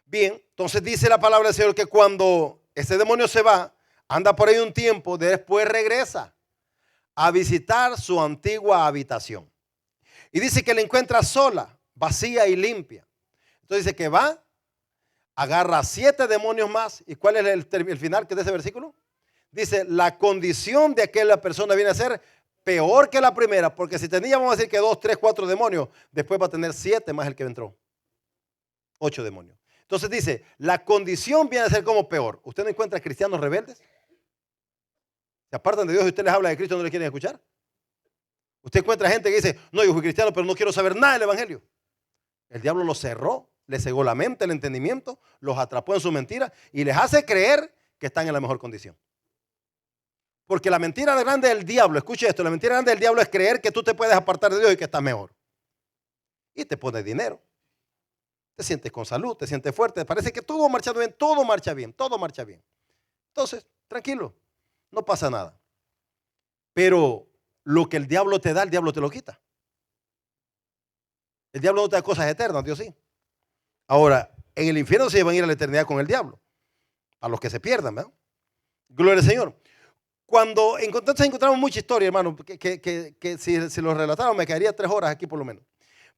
Bien, entonces dice la palabra del Señor que cuando ese demonio se va, anda por ahí un tiempo, después regresa a visitar su antigua habitación. Y dice que la encuentra sola, vacía y limpia. Entonces dice que va, agarra 7 demonios más. ¿Y cuál es el final de ese versículo? Dice, la condición de aquella persona viene a ser peor que la primera, porque si tenía, vamos a decir que 2, 3, 4 demonios, después va a tener 7 más el que entró. 8 demonios. Entonces dice, la condición viene a ser como peor. ¿Usted no encuentra cristianos rebeldes? Se apartan de Dios y usted les habla de Cristo y no le quieren escuchar. Usted encuentra gente que dice, no, yo fui cristiano, pero no quiero saber nada del evangelio. El diablo los cerró, les cegó la mente, el entendimiento, los atrapó en su mentira y les hace creer que están en la mejor condición. Porque la mentira grande del diablo, escuche esto, la mentira grande del diablo es creer que tú te puedes apartar de Dios y que estás mejor. Y te pone dinero, te sientes con salud, te sientes fuerte, parece que todo marcha bien, todo marcha bien, todo marcha bien. Entonces, tranquilo, no pasa nada. Pero lo que el diablo te da, el diablo te lo quita. El diablo no te da cosas eternas, Dios sí. Ahora, en el infierno se van a ir a la eternidad con el diablo, a los que se pierdan, ¿verdad? Gloria al Señor. Cuando encontramos mucha historia, hermano, que si lo relatáramos me quedaría 3 horas aquí por lo menos,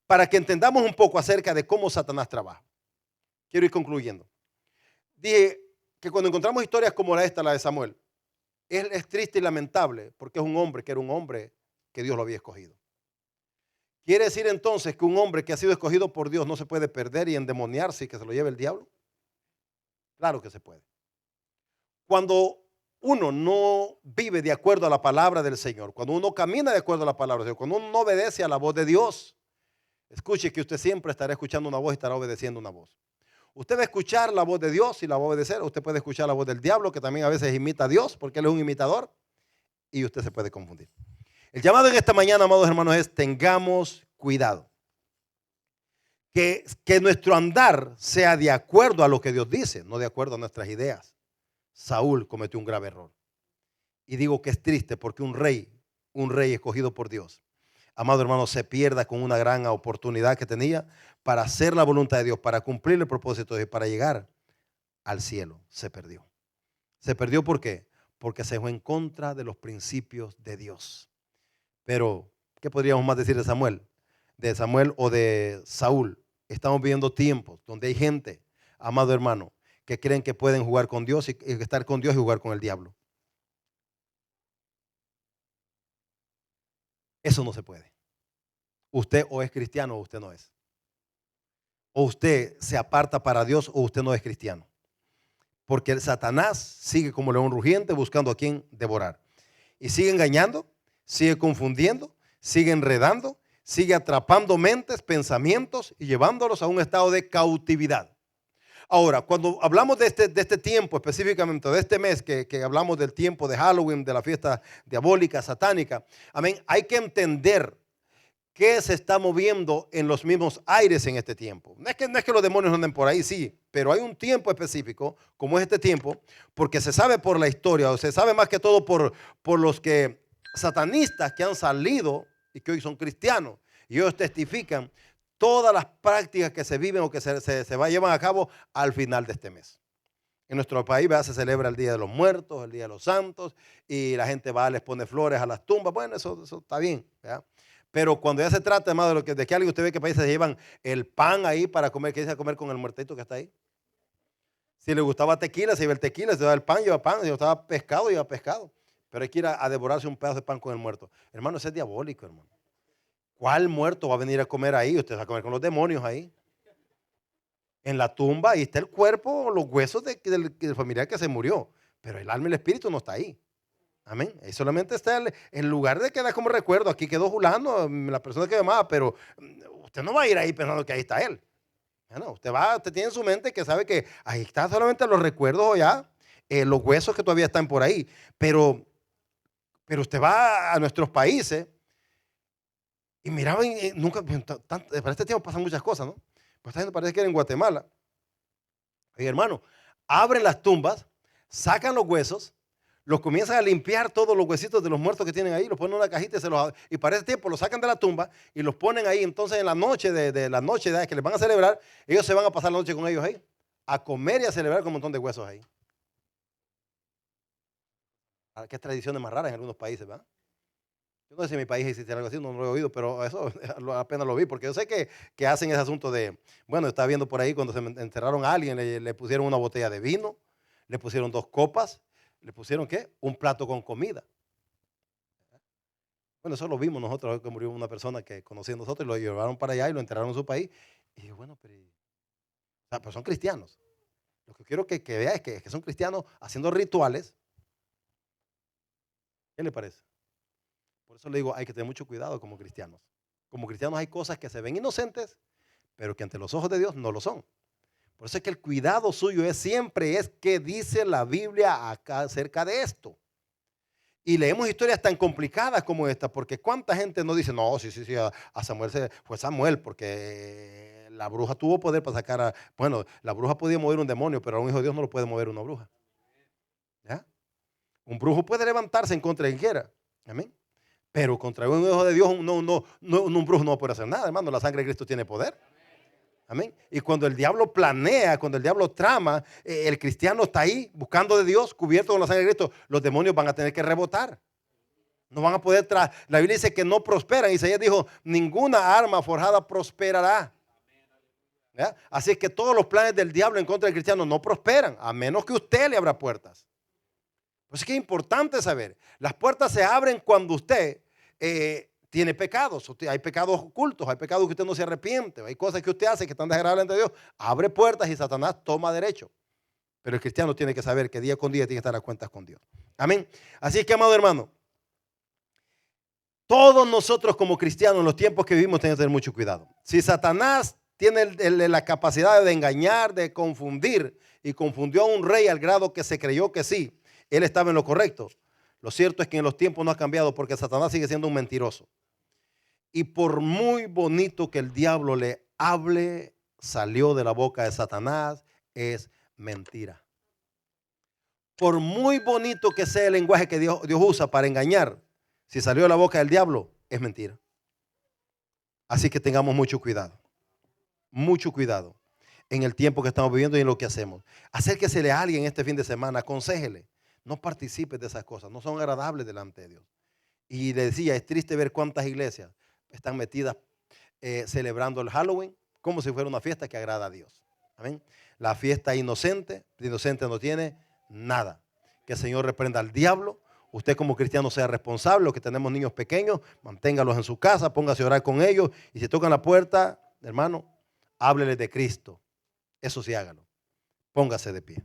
para que entendamos un poco acerca de cómo Satanás trabaja. Quiero ir concluyendo. Dije que cuando encontramos historias como la de Samuel, es triste y lamentable porque es un hombre que era un hombre que Dios lo había escogido. ¿Quiere decir entonces que un hombre que ha sido escogido por Dios no se puede perder y endemoniarse y que se lo lleve el diablo? Claro que se puede. Cuando uno no vive de acuerdo a la palabra del Señor, cuando uno camina de acuerdo a la palabra del Señor, cuando uno no obedece a la voz de Dios, escuche que usted siempre estará escuchando una voz y estará obedeciendo una voz. Usted va a escuchar la voz de Dios y la va a obedecer. Usted puede escuchar la voz del diablo, que también a veces imita a Dios, porque él es un imitador, y usted se puede confundir. El llamado en esta mañana, amados hermanos, es tengamos cuidado. Que nuestro andar sea de acuerdo a lo que Dios dice, no de acuerdo a nuestras ideas. Saúl cometió un grave error. Y digo que es triste porque un rey escogido por Dios, amado hermano, se pierda con una gran oportunidad que tenía para hacer la voluntad de Dios, para cumplir el propósito de Dios, para llegar al cielo. Se perdió. ¿Se perdió por qué? Porque se fue en contra de los principios de Dios. Pero, ¿qué podríamos más decir de Samuel? De Samuel o de Saúl. Estamos viviendo tiempos donde hay gente, amado hermano, que creen que pueden jugar con Dios y estar con Dios y jugar con el diablo. Eso no se puede. Usted o es cristiano o usted no es. O usted se aparta para Dios o usted no es cristiano. Porque el Satanás sigue como león rugiente buscando a quien devorar. Y sigue engañando, sigue confundiendo, sigue enredando, sigue atrapando mentes, pensamientos y llevándolos a un estado de cautividad. Ahora, cuando hablamos de este tiempo, específicamente de este mes, que hablamos del tiempo de Halloween, de la fiesta diabólica, satánica, amén, hay que entender que se está moviendo en los mismos aires en este tiempo. No es que los demonios anden por ahí, sí, pero hay un tiempo específico, como es este tiempo, porque se sabe por la historia, o se sabe más que todo por los que satanistas que han salido y que hoy son cristianos, y ellos testifican todas las prácticas que se viven o que se llevan a cabo al final de este mes. En nuestro país, ¿verdad?, se celebra el Día de los Muertos, el Día de los Santos, y la gente va, les pone flores a las tumbas. Bueno, eso está bien, ¿verdad? Pero cuando ya se trata, hermano, de que alguien, usted ve que países se llevan el pan ahí para comer, ¿qué dice comer con el muertito que está ahí? Si le gustaba tequila, se lleva el tequila, se lleva el pan, lleva pan, si le gustaba pescado, lleva pescado. Pero hay que ir a devorarse un pedazo de pan con el muerto. Hermano, eso es diabólico, hermano. ¿Cuál muerto va a venir a comer ahí? Usted va a comer con los demonios ahí. En la tumba, ahí está el cuerpo, los huesos del familiar que se murió. Pero el alma y el espíritu no está ahí. Amén. Ahí solamente está el lugar de quedar como recuerdo. Aquí quedó Julano, la persona que llamaba, pero usted no va a ir ahí pensando que ahí está él. No, usted tiene en su mente que sabe que ahí están solamente los recuerdos o ya, los huesos que todavía están por ahí. Pero usted va a nuestros países y miraba, nunca, para este tiempo pasan muchas cosas, ¿no? Pues esta gente parece que era en Guatemala. Y hermano, abren las tumbas, sacan los huesos, los comienzan a limpiar todos los huesitos de los muertos que tienen ahí, los ponen en una cajita y para ese tiempo los sacan de la tumba y los ponen ahí. Entonces en la noche de la noche que les van a celebrar, ellos se van a pasar la noche con ellos ahí, a comer y a celebrar con un montón de huesos ahí. Qué tradiciones más raras en algunos países, ¿verdad? Yo no sé si en mi país existe algo así, no lo he oído, pero eso apenas lo vi, porque yo sé que hacen ese asunto de, bueno, estaba viendo por ahí cuando se enterraron a alguien, le pusieron una botella de vino, le pusieron 2 copas, le pusieron, ¿qué?, un plato con comida. Bueno, eso lo vimos nosotros, que murió una persona que conocía a nosotros y lo llevaron para allá y lo enterraron en su país. Y dije, bueno, pero son cristianos. Lo que quiero que vea es que son cristianos haciendo rituales. ¿Qué le parece? Por eso le digo, hay que tener mucho cuidado como cristianos. Como cristianos hay cosas que se ven inocentes, pero que ante los ojos de Dios no lo son. Por eso es que el cuidado suyo siempre es qué dice la Biblia acá acerca de esto. Y leemos historias tan complicadas como esta, porque cuánta gente no dice, no, sí, a Samuel fue Samuel, porque la bruja tuvo poder para sacar bueno, la bruja podía mover un demonio, pero a un hijo de Dios no lo puede mover una bruja. ¿Ya? Un brujo puede levantarse en contra de quien quiera. Amén. Pero contra un hijo de Dios, un brujo no puede hacer nada, hermano. La sangre de Cristo tiene poder. Amén. Y cuando el diablo planea, cuando el diablo trama, el cristiano está ahí buscando de Dios, cubierto con la sangre de Cristo, los demonios van a tener que rebotar. No van a poder la Biblia dice que no prosperan. Isaías dijo, ninguna arma forjada prosperará. ¿Ya? Así que todos los planes del diablo en contra del cristiano no prosperan, a menos que usted le abra puertas. Pues es que es importante saber, las puertas se abren cuando usted tiene pecados, hay pecados ocultos, hay pecados que usted no se arrepiente, hay cosas que usted hace que están desagradables ante Dios, abre puertas y Satanás toma derecho. Pero el cristiano tiene que saber que día con día tiene que estar a cuentas con Dios. Amén. Así que, amado hermano, todos nosotros como cristianos en los tiempos que vivimos tenemos que tener mucho cuidado. Si Satanás tiene la capacidad de engañar, de confundir, y confundió a un rey al grado que se creyó que sí, él estaba en lo correcto. Lo cierto es que en los tiempos no ha cambiado porque Satanás sigue siendo un mentiroso. Y por muy bonito que el diablo le hable, salió de la boca de Satanás, es mentira. Por muy bonito que sea el lenguaje que Dios usa para engañar, si salió de la boca del diablo, es mentira. Así que tengamos mucho cuidado en el tiempo que estamos viviendo y en lo que hacemos. Acérquesele a alguien este fin de semana, aconséjele. No participes de esas cosas, no son agradables delante de Dios. Y le decía, es triste ver cuántas iglesias están metidas celebrando el Halloween como si fuera una fiesta que agrada a Dios. Amén. La fiesta inocente, de inocente no tiene nada. Que el Señor reprenda al diablo. Usted como cristiano sea responsable. Los que tenemos niños pequeños, manténgalos en su casa, póngase a orar con ellos. Y si tocan la puerta, hermano, hábleles de Cristo. Eso sí, hágalo. Póngase de pie.